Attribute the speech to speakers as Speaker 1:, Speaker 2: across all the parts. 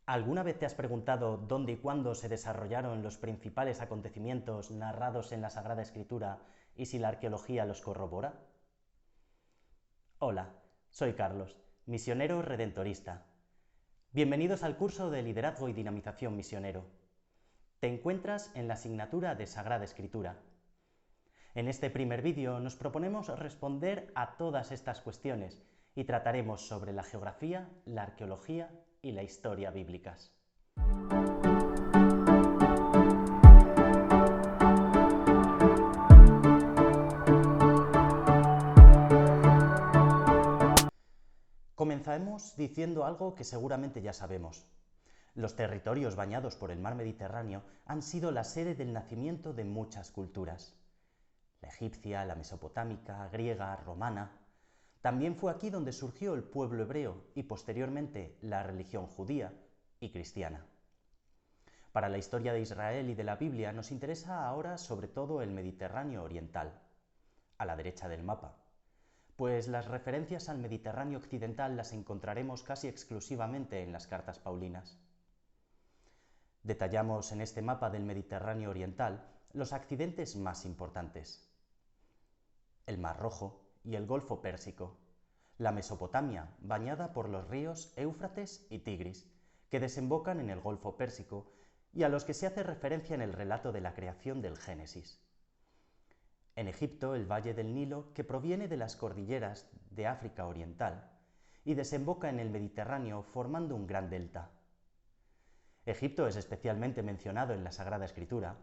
Speaker 1: ¿Alguna vez te has preguntado dónde y cuándo se desarrollaron los principales acontecimientos narrados en la Sagrada Escritura y si la arqueología los corrobora? Hola, soy Carlos, misionero redentorista. Bienvenidos al curso de Liderazgo y Dinamización Misionero. Te encuentras en la asignatura de Sagrada Escritura. En este primer vídeo nos proponemos responder a todas estas cuestiones y trataremos sobre la geografía, la arqueología y la historia bíblicas. Comenzaremos diciendo algo que seguramente ya sabemos. Los territorios bañados por el mar Mediterráneo han sido la sede del nacimiento de muchas culturas. La egipcia, la mesopotámica, griega, romana. También fue aquí donde surgió el pueblo hebreo y posteriormente la religión judía y cristiana. Para la historia de Israel y de la Biblia nos interesa ahora sobre todo el Mediterráneo oriental, a la derecha del mapa, pues las referencias al Mediterráneo occidental las encontraremos casi exclusivamente en las cartas paulinas. Detallamos en este mapa del Mediterráneo oriental los accidentes más importantes: el Mar Rojo y el Golfo Pérsico, la Mesopotamia bañada por los ríos Éufrates y Tigris, que desembocan en el Golfo Pérsico y a los que se hace referencia en el relato de la creación del Génesis. En Egipto, el valle del Nilo, que proviene de las cordilleras de África Oriental y desemboca en el Mediterráneo formando un gran delta. Egipto es especialmente mencionado en la Sagrada Escritura,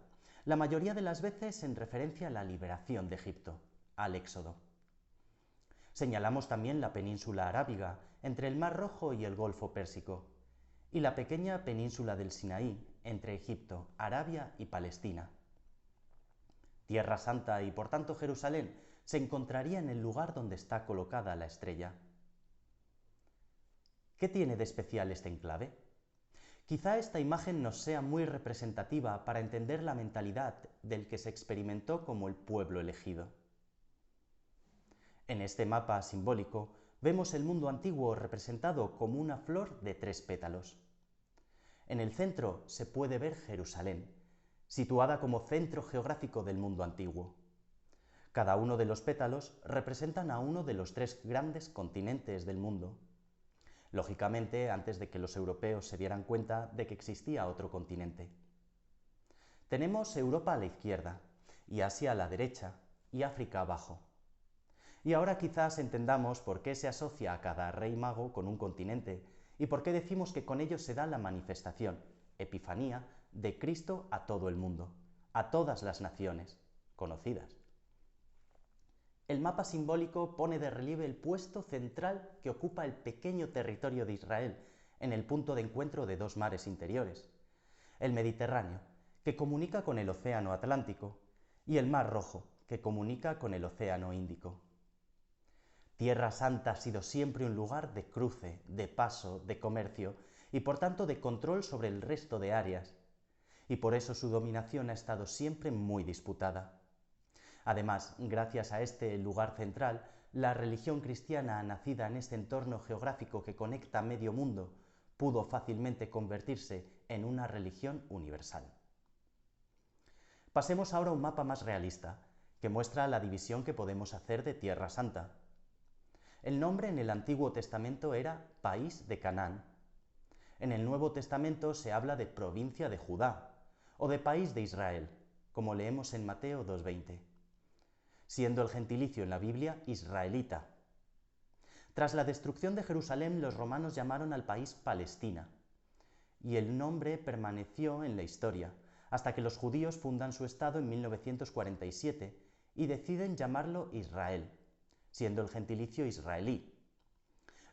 Speaker 1: la mayoría de las veces en referencia a la liberación de Egipto, al Éxodo. Señalamos también la península arábiga, entre el Mar Rojo y el Golfo Pérsico, y la pequeña península del Sinaí, entre Egipto, Arabia y Palestina. Tierra Santa y por tanto Jerusalén se encontraría en el lugar donde está colocada la estrella. ¿Qué tiene de especial este enclave? Quizá esta imagen nos sea muy representativa para entender la mentalidad del que se experimentó como el pueblo elegido. En este mapa simbólico vemos el mundo antiguo representado como una flor de 3 pétalos. En el centro se puede ver Jerusalén, situada como centro geográfico del mundo antiguo. Cada uno de los pétalos representan a uno de los 3 grandes continentes del mundo. Lógicamente, antes de que los europeos se dieran cuenta de que existía otro continente. Tenemos Europa a la izquierda, y Asia a la derecha, y África abajo. Y ahora quizás entendamos por qué se asocia a cada rey mago con un continente, y por qué decimos que con ello se da la manifestación, epifanía, de Cristo a todo el mundo, a todas las naciones conocidas. El mapa simbólico pone de relieve el puesto central que ocupa el pequeño territorio de Israel, en el punto de encuentro de 2 mares interiores: el Mediterráneo, que comunica con el Océano Atlántico, y el Mar Rojo, que comunica con el Océano Índico. Tierra Santa ha sido siempre un lugar de cruce, de paso, de comercio y por tanto de control sobre el resto de áreas, y por eso su dominación ha estado siempre muy disputada. Además, gracias a este lugar central, la religión cristiana nacida en este entorno geográfico que conecta medio mundo pudo fácilmente convertirse en una religión universal. Pasemos ahora a un mapa más realista, que muestra la división que podemos hacer de Tierra Santa. El nombre en el Antiguo Testamento era País de Canaán. En el Nuevo Testamento se habla de provincia de Judá o de país de Israel, como leemos en Mateo 2:20, siendo el gentilicio en la Biblia israelita. Tras la destrucción de Jerusalén, los romanos llamaron al país Palestina, y el nombre permaneció en la historia, hasta que los judíos fundan su estado en 1947 y deciden llamarlo Israel, siendo el gentilicio israelí.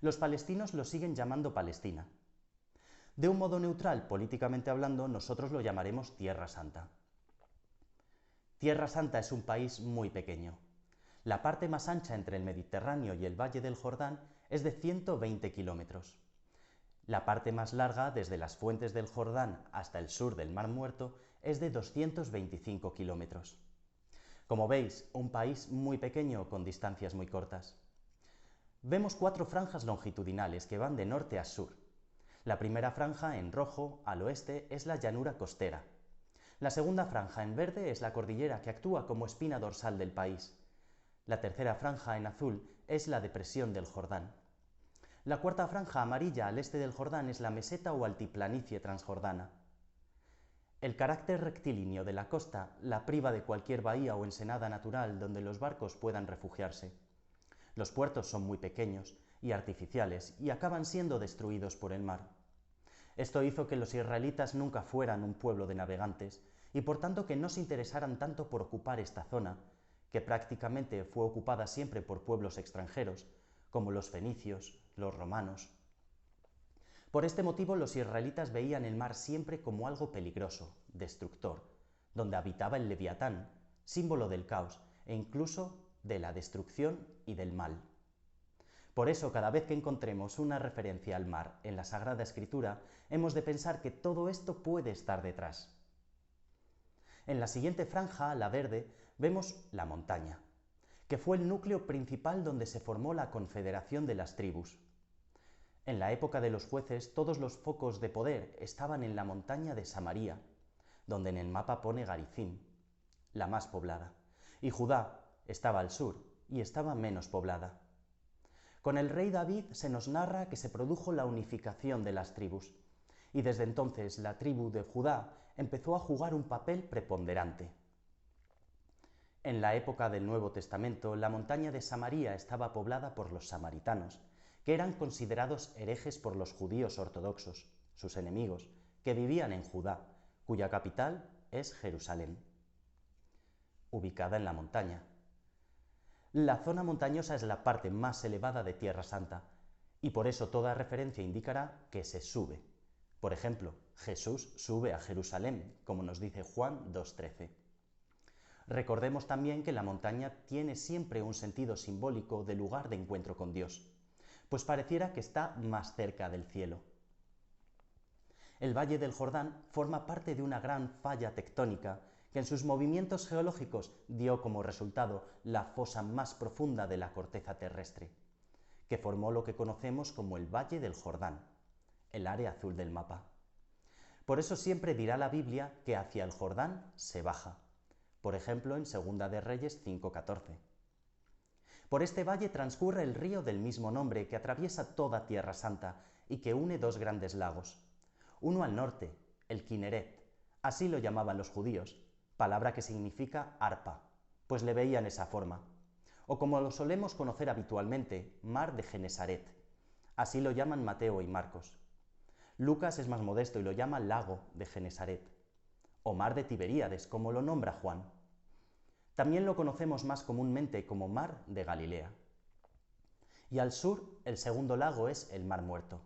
Speaker 1: Los palestinos lo siguen llamando Palestina. De un modo neutral, políticamente hablando, nosotros lo llamaremos Tierra Santa. Tierra Santa es un país muy pequeño. La parte más ancha entre el Mediterráneo y el Valle del Jordán es de 120 kilómetros. La parte más larga, desde las fuentes del Jordán hasta el sur del Mar Muerto, es de 225 kilómetros. Como veis, un país muy pequeño con distancias muy cortas. Vemos 4 franjas longitudinales que van de norte a sur. La primera franja, en rojo, al oeste, es la llanura costera. La segunda franja, en verde, es la cordillera que actúa como espina dorsal del país. La tercera franja, en azul, es la depresión del Jordán. La cuarta franja, amarilla, al este del Jordán, es la meseta o altiplanicie transjordana. El carácter rectilíneo de la costa la priva de cualquier bahía o ensenada natural donde los barcos puedan refugiarse. Los puertos son muy pequeños y artificiales y acaban siendo destruidos por el mar. Esto hizo que los israelitas nunca fueran un pueblo de navegantes y por tanto que no se interesaran tanto por ocupar esta zona, que prácticamente fue ocupada siempre por pueblos extranjeros, como los fenicios, los romanos. Por este motivo los israelitas veían el mar siempre como algo peligroso, destructor, donde habitaba el Leviatán, símbolo del caos e incluso de la destrucción y del mal. Por eso, cada vez que encontremos una referencia al mar en la Sagrada Escritura, hemos de pensar que todo esto puede estar detrás. En la siguiente franja, la verde, vemos la montaña, que fue el núcleo principal donde se formó la confederación de las tribus. En la época de los jueces, todos los focos de poder estaban en la montaña de Samaria, donde en el mapa pone Garizim, la más poblada, y Judá estaba al sur y estaba menos poblada. Con el rey David se nos narra que se produjo la unificación de las tribus, y desde entonces la tribu de Judá empezó a jugar un papel preponderante. En la época del Nuevo Testamento, la montaña de Samaria estaba poblada por los samaritanos, que eran considerados herejes por los judíos ortodoxos, sus enemigos, que vivían en Judá, cuya capital es Jerusalén, ubicada en la montaña. La zona montañosa es la parte más elevada de Tierra Santa, y por eso toda referencia indicará que se sube. Por ejemplo, Jesús sube a Jerusalén, como nos dice Juan 2:13. Recordemos también que la montaña tiene siempre un sentido simbólico de lugar de encuentro con Dios, pues pareciera que está más cerca del cielo. El Valle del Jordán forma parte de una gran falla tectónica que en sus movimientos geológicos dio como resultado la fosa más profunda de la corteza terrestre, que formó lo que conocemos como el Valle del Jordán, el área azul del mapa. Por eso siempre dirá la Biblia que hacia el Jordán se baja, por ejemplo en 2 de Reyes 5:14. Por este valle transcurre el río del mismo nombre que atraviesa toda Tierra Santa y que une dos grandes lagos. Uno al norte, el Kineret, así lo llamaban los judíos, palabra que significa arpa, pues le veían esa forma. O como lo solemos conocer habitualmente, mar de Genesaret, así lo llaman Mateo y Marcos. Lucas es más modesto y lo llama lago de Genesaret, o mar de Tiberíades, como lo nombra Juan. También lo conocemos más comúnmente como Mar de Galilea. Y al sur, el segundo lago es el Mar Muerto.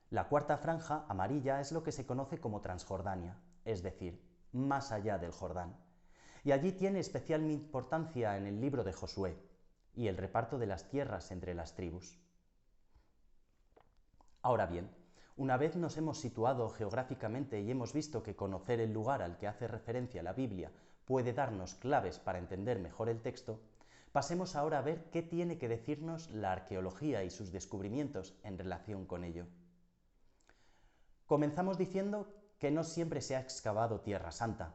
Speaker 1: La cuarta franja, amarilla, es lo que se conoce como Transjordania, es decir, más allá del Jordán. Y allí tiene especial importancia en el libro de Josué y el reparto de las tierras entre las tribus. Ahora bien, una vez nos hemos situado geográficamente y hemos visto que conocer el lugar al que hace referencia la Biblia puede darnos claves para entender mejor el texto, pasemos ahora a ver qué tiene que decirnos la arqueología y sus descubrimientos en relación con ello. Comenzamos diciendo que no siempre se ha excavado Tierra Santa.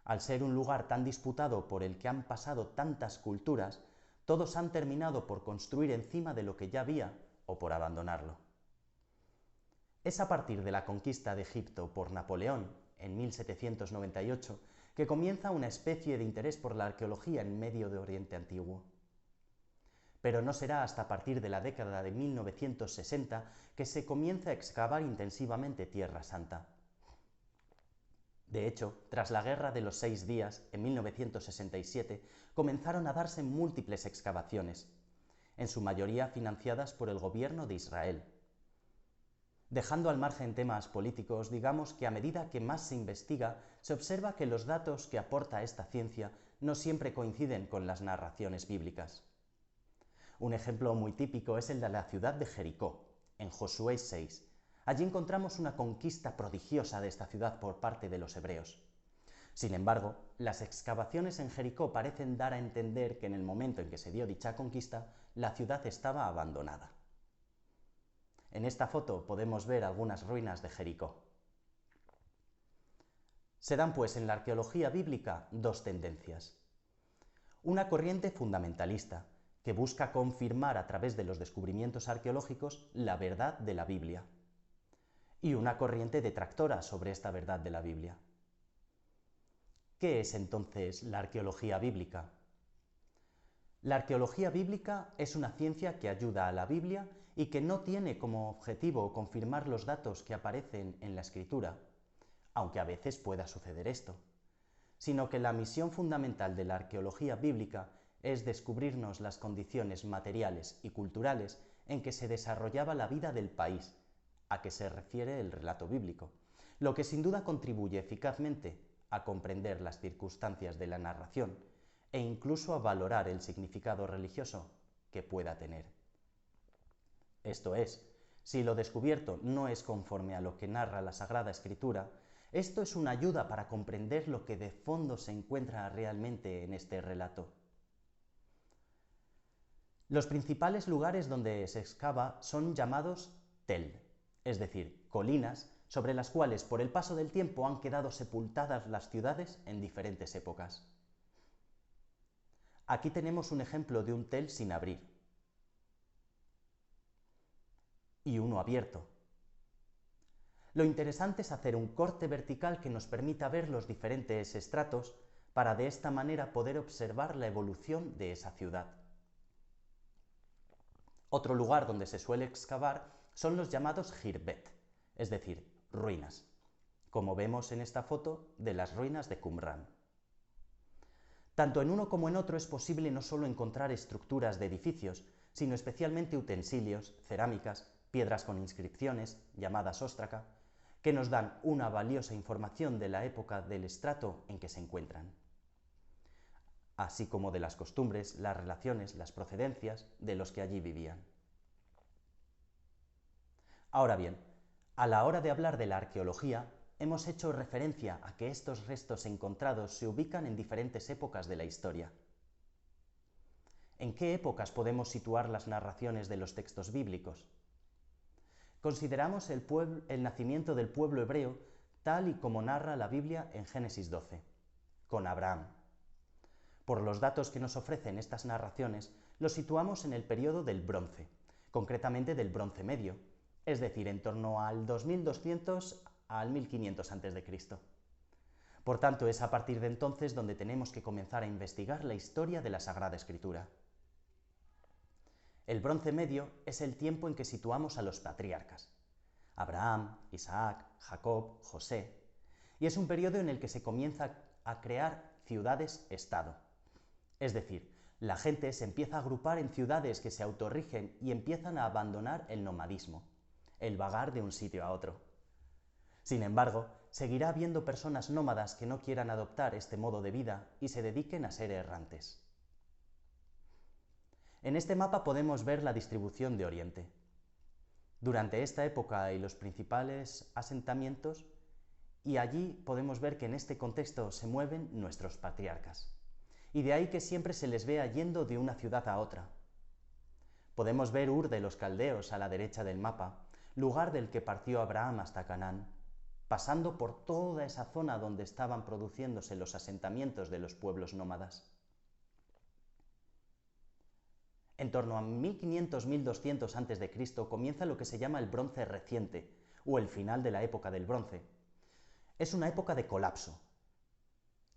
Speaker 1: Al ser un lugar tan disputado por el que han pasado tantas culturas, todos han terminado por construir encima de lo que ya había o por abandonarlo. Es a partir de la conquista de Egipto por Napoleón en 1798 que comienza una especie de interés por la arqueología en Medio de Oriente Antiguo. Pero no será hasta a partir de la década de 1960 que se comienza a excavar intensivamente Tierra Santa. De hecho, tras la Guerra de los 6 Días, en 1967, comenzaron a darse múltiples excavaciones, en su mayoría financiadas por el gobierno de Israel. Dejando al margen temas políticos, digamos que a medida que más se investiga, se observa que los datos que aporta esta ciencia no siempre coinciden con las narraciones bíblicas. Un ejemplo muy típico es el de la ciudad de Jericó, en Josué 6. Allí encontramos una conquista prodigiosa de esta ciudad por parte de los hebreos. Sin embargo, las excavaciones en Jericó parecen dar a entender que en el momento en que se dio dicha conquista, la ciudad estaba abandonada. En esta foto podemos ver algunas ruinas de Jericó. Se dan pues en la arqueología bíblica dos tendencias. Una corriente fundamentalista, que busca confirmar a través de los descubrimientos arqueológicos la verdad de la Biblia. Y una corriente detractora sobre esta verdad de la Biblia. ¿Qué es entonces la arqueología bíblica? La arqueología bíblica es una ciencia que ayuda a la Biblia y que no tiene como objetivo confirmar los datos que aparecen en la Escritura, aunque a veces pueda suceder esto, sino que la misión fundamental de la arqueología bíblica es descubrirnos las condiciones materiales y culturales en que se desarrollaba la vida del país a que se refiere el relato bíblico, lo que sin duda contribuye eficazmente a comprender las circunstancias de la narración e incluso a valorar el significado religioso que pueda tener. Esto es, si lo descubierto no es conforme a lo que narra la Sagrada Escritura, esto es una ayuda para comprender lo que de fondo se encuentra realmente en este relato. Los principales lugares donde se excava son llamados tel, es decir, colinas sobre las cuales por el paso del tiempo han quedado sepultadas las ciudades en diferentes épocas. Aquí tenemos un ejemplo de un tel sin abrir y uno abierto. Lo interesante es hacer un corte vertical que nos permita ver los diferentes estratos para de esta manera poder observar la evolución de esa ciudad. Otro lugar donde se suele excavar son los llamados jirbet, es decir, ruinas, como vemos en esta foto de las ruinas de Qumran. Tanto en uno como en otro es posible no solo encontrar estructuras de edificios, sino especialmente utensilios, cerámicas, piedras con inscripciones, llamadas óstraca, que nos dan una valiosa información de la época del estrato en que se encuentran, así como de las costumbres, las relaciones, las procedencias de los que allí vivían. Ahora bien, a la hora de hablar de la arqueología, hemos hecho referencia a que estos restos encontrados se ubican en diferentes épocas de la historia. ¿En qué épocas podemos situar las narraciones de los textos bíblicos? Consideramos el nacimiento del pueblo hebreo tal y como narra la Biblia en Génesis 12, con Abraham. Por los datos que nos ofrecen estas narraciones, los situamos en el periodo del Bronce, concretamente del Bronce Medio, es decir, en torno al 2200 al 1500 a.C. Por tanto, es a partir de entonces donde tenemos que comenzar a investigar la historia de la Sagrada Escritura. El Bronce Medio es el tiempo en que situamos a los patriarcas, Abraham, Isaac, Jacob, José, y es un periodo en el que se comienza a crear ciudades-estado. Es decir, la gente se empieza a agrupar en ciudades que se autorrigen y empiezan a abandonar el nomadismo, el vagar de un sitio a otro. Sin embargo, seguirá habiendo personas nómadas que no quieran adoptar este modo de vida y se dediquen a ser errantes. En este mapa podemos ver la distribución de Oriente. Durante esta época y los principales asentamientos, y allí podemos ver que en este contexto se mueven nuestros patriarcas. Y de ahí que siempre se les vea yendo de una ciudad a otra. Podemos ver Ur de los Caldeos a la derecha del mapa, lugar del que partió Abraham hasta Canaán, pasando por toda esa zona donde estaban produciéndose los asentamientos de los pueblos nómadas. En torno a 1500-1200 a.C. comienza lo que se llama el Bronce Reciente, o el final de la época del Bronce. Es una época de colapso.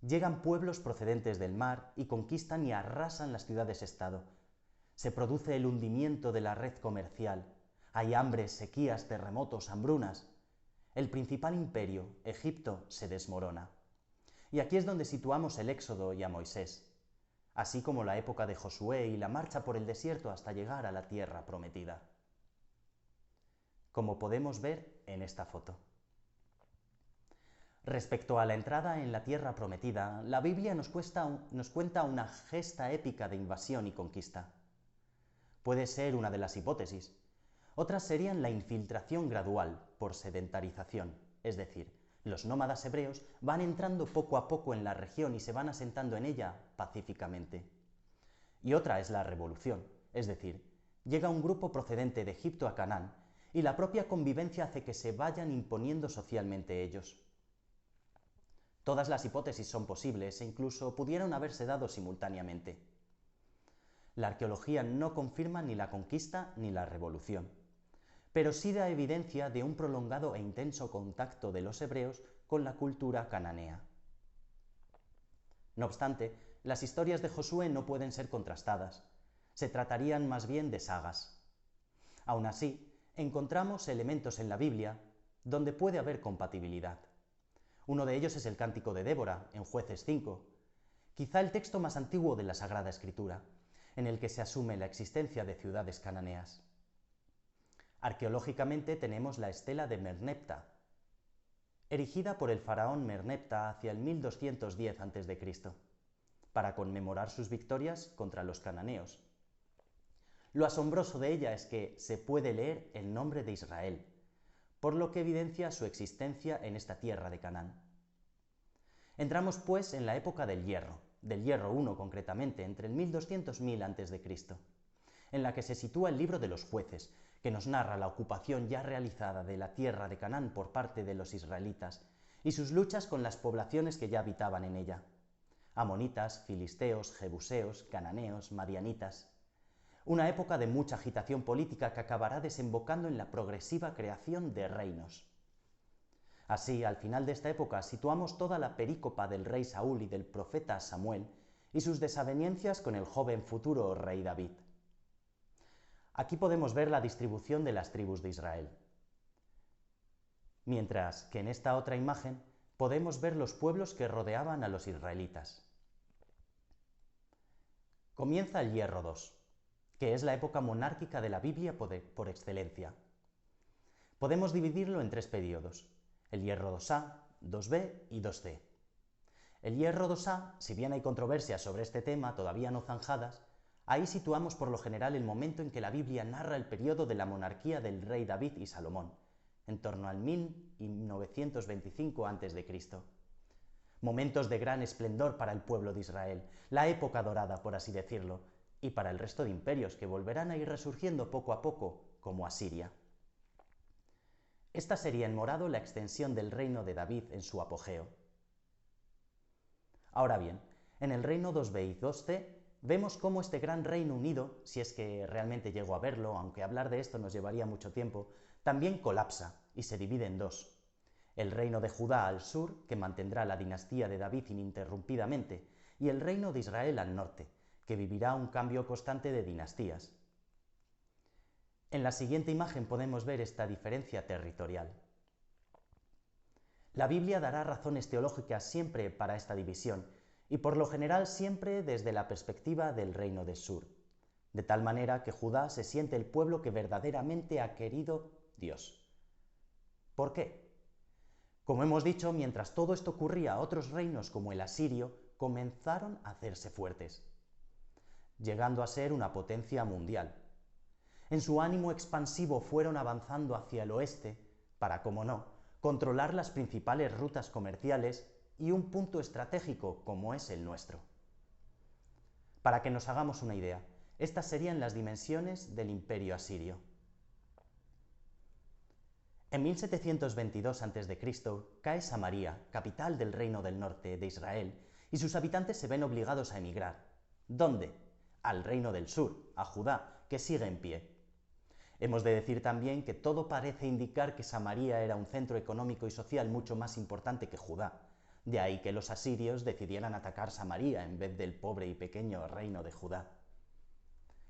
Speaker 1: Llegan pueblos procedentes del mar y conquistan y arrasan las ciudades-estado. Se produce el hundimiento de la red comercial. Hay hambres, sequías, terremotos, hambrunas. El principal imperio, Egipto, se desmorona. Y aquí es donde situamos el Éxodo y a Moisés, así como la época de Josué y la marcha por el desierto hasta llegar a la tierra prometida, como podemos ver en esta foto. Respecto a la entrada en la tierra prometida, la Biblia nos cuenta una gesta épica de invasión y conquista. Puede ser una de las hipótesis. Otras serían la infiltración gradual por sedentarización, es decir, los nómadas hebreos van entrando poco a poco en la región y se van asentando en ella pacíficamente. Y otra es la revolución, es decir, llega un grupo procedente de Egipto a Canaán y la propia convivencia hace que se vayan imponiendo socialmente ellos. Todas las hipótesis son posibles e incluso pudieron haberse dado simultáneamente. La arqueología no confirma ni la conquista ni la revolución, pero sí da evidencia de un prolongado e intenso contacto de los hebreos con la cultura cananea. No obstante, las historias de Josué no pueden ser contrastadas, se tratarían más bien de sagas. Aún así, encontramos elementos en la Biblia donde puede haber compatibilidad. Uno de ellos es el Cántico de Débora, en Jueces 5, quizá el texto más antiguo de la Sagrada Escritura, en el que se asume la existencia de ciudades cananeas. Arqueológicamente tenemos la estela de Merneptah, erigida por el faraón Merneptah hacia el 1210 a.C., para conmemorar sus victorias contra los cananeos. Lo asombroso de ella es que se puede leer el nombre de Israel, por lo que evidencia su existencia en esta tierra de Canaán. Entramos pues en la época del Hierro I concretamente, entre el 1200 y 1000 a.C., en la que se sitúa el libro de los Jueces, que nos narra la ocupación ya realizada de la tierra de Canaán por parte de los israelitas y sus luchas con las poblaciones que ya habitaban en ella: amonitas, filisteos, jebuseos, cananeos, madianitas. Una época de mucha agitación política que acabará desembocando en la progresiva creación de reinos. Así, al final de esta época situamos toda la perícopa del rey Saúl y del profeta Samuel y sus desavenencias con el joven futuro rey David. Aquí podemos ver la distribución de las tribus de Israel, mientras que en esta otra imagen podemos ver los pueblos que rodeaban a los israelitas. Comienza el Hierro II, que es la época monárquica de la Biblia por excelencia. Podemos dividirlo en tres periodos: el Hierro IIa, IIb y IIc. El Hierro IIa, si bien hay controversias sobre este tema todavía no zanjadas, ahí situamos por lo general el momento en que la Biblia narra el periodo de la monarquía del rey David y Salomón, en torno al 1925 a.C. Momentos de gran esplendor para el pueblo de Israel, la época dorada, por así decirlo, y para el resto de imperios que volverán a ir resurgiendo poco a poco, como Asiria. Esta sería en morado la extensión del reino de David en su apogeo. Ahora bien, en el reino 2b y 2c vemos cómo este gran Reino Unido, si es que realmente llegó a verlo, aunque hablar de esto nos llevaría mucho tiempo, también colapsa y se divide en dos: el reino de Judá al sur, que mantendrá la dinastía de David ininterrumpidamente, y el reino de Israel al norte, que vivirá un cambio constante de dinastías. En la siguiente imagen podemos ver esta diferencia territorial. La Biblia dará razones teológicas siempre para esta división, y por lo general siempre desde la perspectiva del reino del sur, de tal manera que Judá se siente el pueblo que verdaderamente ha querido Dios. ¿Por qué? Como hemos dicho, mientras todo esto ocurría, otros reinos como el asirio comenzaron a hacerse fuertes, llegando a ser una potencia mundial. En su ánimo expansivo fueron avanzando hacia el oeste para, como no, controlar las principales rutas comerciales y un punto estratégico como es el nuestro. Para que nos hagamos una idea, estas serían las dimensiones del imperio asirio. En 1722 a.C. cae Samaria, capital del reino del norte de Israel, y sus habitantes se ven obligados a emigrar. ¿Dónde? Al reino del sur, a Judá, que sigue en pie. Hemos de decir también que todo parece indicar que Samaria era un centro económico y social mucho más importante que Judá, de ahí que los asirios decidieran atacar Samaria en vez del pobre y pequeño reino de Judá.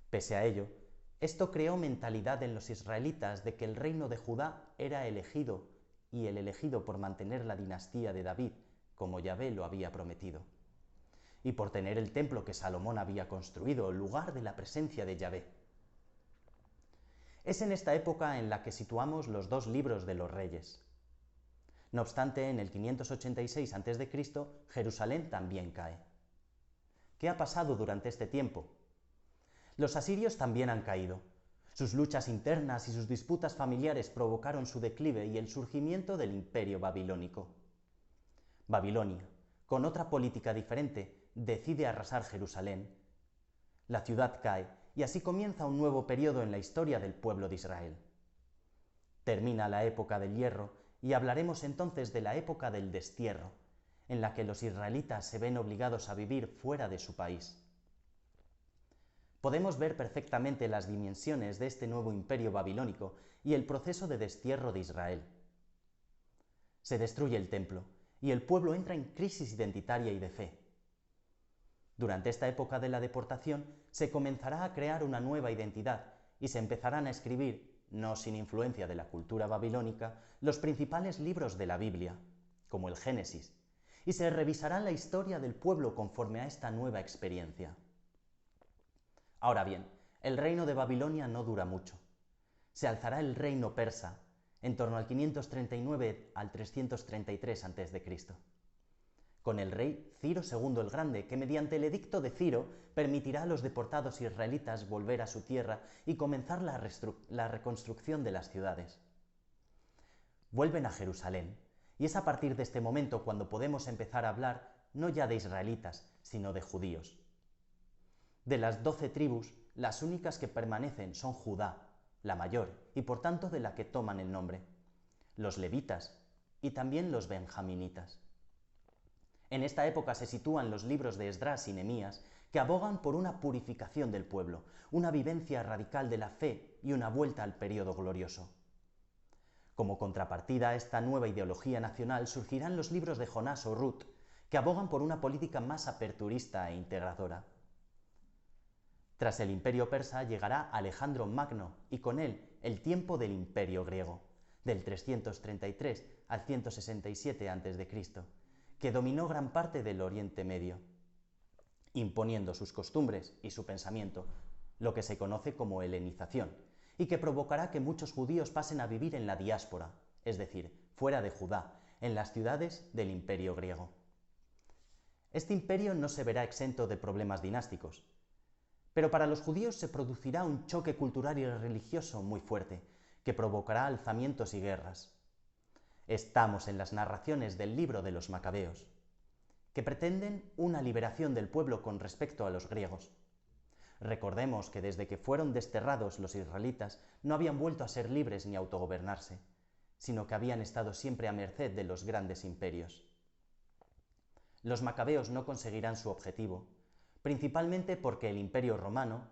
Speaker 1: Pese a ello, esto creó mentalidad en los israelitas de que el reino de Judá era elegido, y el elegido por mantener la dinastía de David, como Yahvé lo había prometido, y por tener el templo que Salomón había construido, lugar de la presencia de Yahvé. Es en esta época en la que situamos los dos libros de los reyes. No obstante, en el 586 a.C., Jerusalén también cae. ¿Qué ha pasado durante este tiempo? Los asirios también han caído. Sus luchas internas y sus disputas familiares provocaron su declive y el surgimiento del imperio babilónico. Babilonia, con otra política diferente, decide arrasar Jerusalén. La ciudad cae y así comienza un nuevo periodo en la historia del pueblo de Israel. Termina la época del hierro y hablaremos entonces de la época del destierro, en la que los israelitas se ven obligados a vivir fuera de su país. Podemos ver perfectamente las dimensiones de este nuevo imperio babilónico y el proceso de destierro de Israel. Se destruye el templo y el pueblo entra en crisis identitaria y de fe. Durante esta época de la deportación se comenzará a crear una nueva identidad y se empezarán a escribir, no sin influencia de la cultura babilónica, los principales libros de la Biblia, como el Génesis, y se revisará la historia del pueblo conforme a esta nueva experiencia. Ahora bien, el reino de Babilonia no dura mucho. Se alzará el reino persa en torno al 539 al 333 a.C., con el rey Ciro II el Grande, que mediante el edicto de Ciro permitirá a los deportados israelitas volver a su tierra y comenzar la reconstrucción de las ciudades. Vuelven a Jerusalén, y es a partir de este momento cuando podemos empezar a hablar no ya de israelitas, sino de judíos. De las 12 tribus, las únicas que permanecen son Judá, la mayor, y por tanto de la que toman el nombre, los levitas y también los benjaminitas. En esta época se sitúan los libros de Esdras y Nehemías, que abogan por una purificación del pueblo, una vivencia radical de la fe y una vuelta al período glorioso. Como contrapartida a esta nueva ideología nacional surgirán los libros de Jonás o Ruth, que abogan por una política más aperturista e integradora. Tras el imperio persa llegará Alejandro Magno y con él el tiempo del imperio griego, del 333 al 167 a.C., que dominó gran parte del Oriente Medio, imponiendo sus costumbres y su pensamiento, lo que se conoce como helenización, y que provocará que muchos judíos pasen a vivir en la diáspora, es decir, fuera de Judá, en las ciudades del imperio griego. Este imperio no se verá exento de problemas dinásticos, pero para los judíos se producirá un choque cultural y religioso muy fuerte, que provocará alzamientos y guerras. Estamos en las narraciones del libro de los Macabeos, que pretenden una liberación del pueblo con respecto a los griegos. Recordemos que desde que fueron desterrados los israelitas no habían vuelto a ser libres ni autogobernarse, sino que habían estado siempre a merced de los grandes imperios. Los Macabeos no conseguirán su objetivo, principalmente porque el imperio romano,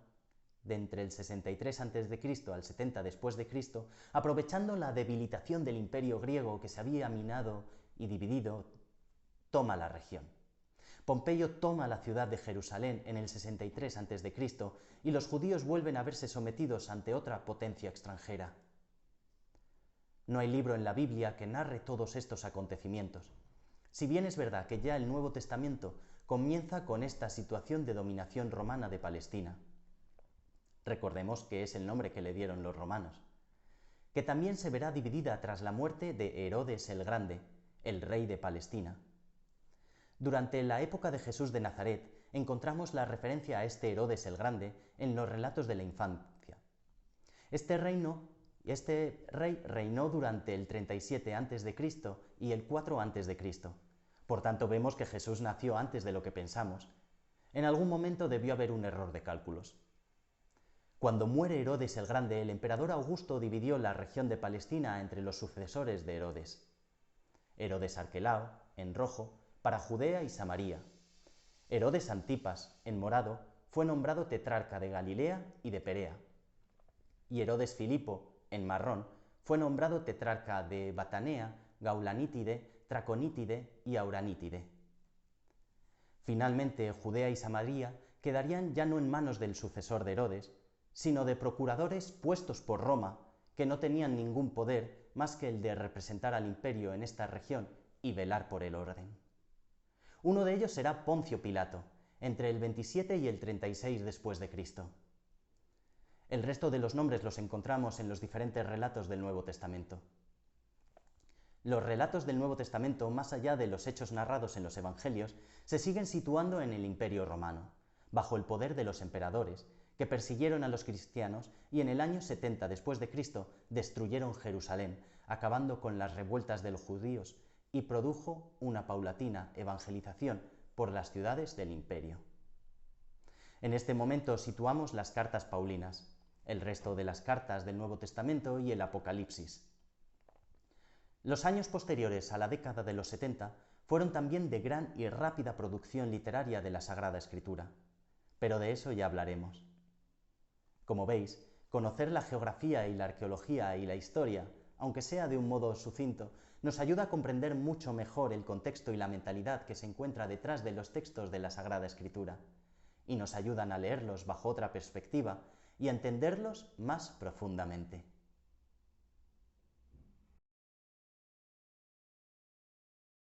Speaker 1: de entre el 63 a.C. al 70 después de Cristo, aprovechando la debilitación del imperio griego que se había minado y dividido, toma la región. Pompeyo toma la ciudad de Jerusalén en el 63 a.C. y los judíos vuelven a verse sometidos ante otra potencia extranjera. No hay libro en la Biblia que narre todos estos acontecimientos, si bien es verdad que ya el Nuevo Testamento comienza con esta situación de dominación romana de Palestina. Recordemos que es el nombre que le dieron los romanos, que también se verá dividida tras la muerte de Herodes el Grande, el rey de Palestina. Durante la época de Jesús de Nazaret encontramos la referencia a este Herodes el Grande en los relatos de la infancia. Este rey reinó durante el 37 a.C. y el 4 a.C. Por tanto, vemos que Jesús nació antes de lo que pensamos. En algún momento debió haber un error de cálculos. Cuando muere Herodes el Grande, el emperador Augusto dividió la región de Palestina entre los sucesores de Herodes. Herodes Arquelao, en rojo, para Judea y Samaria. Herodes Antipas, en morado, fue nombrado tetrarca de Galilea y de Perea. Y Herodes Filipo, en marrón, fue nombrado tetrarca de Batanea, Gaulanítide, Traconítide y Auranítide. Finalmente, Judea y Samaria quedarían ya no en manos del sucesor de Herodes, sino de procuradores puestos por Roma, que no tenían ningún poder más que el de representar al imperio en esta región y velar por el orden. Uno de ellos será Poncio Pilato, entre el 27 y el 36 después de Cristo. El resto de los nombres los encontramos en los diferentes relatos del Nuevo Testamento. Los relatos del Nuevo Testamento, más allá de los hechos narrados en los Evangelios, se siguen situando en el Imperio Romano, bajo el poder de los emperadores, que persiguieron a los cristianos y en el año 70 después de Cristo destruyeron Jerusalén, acabando con las revueltas de los judíos y produjo una paulatina evangelización por las ciudades del imperio. En este momento situamos las cartas paulinas, el resto de las cartas del Nuevo Testamento y el Apocalipsis. Los años posteriores a la década de los 70 fueron también de gran y rápida producción literaria de la Sagrada Escritura, pero de eso ya hablaremos. Como veis, conocer la geografía y la arqueología y la historia, aunque sea de un modo sucinto, nos ayuda a comprender mucho mejor el contexto y la mentalidad que se encuentra detrás de los textos de la Sagrada Escritura, y nos ayudan a leerlos bajo otra perspectiva y a entenderlos más profundamente.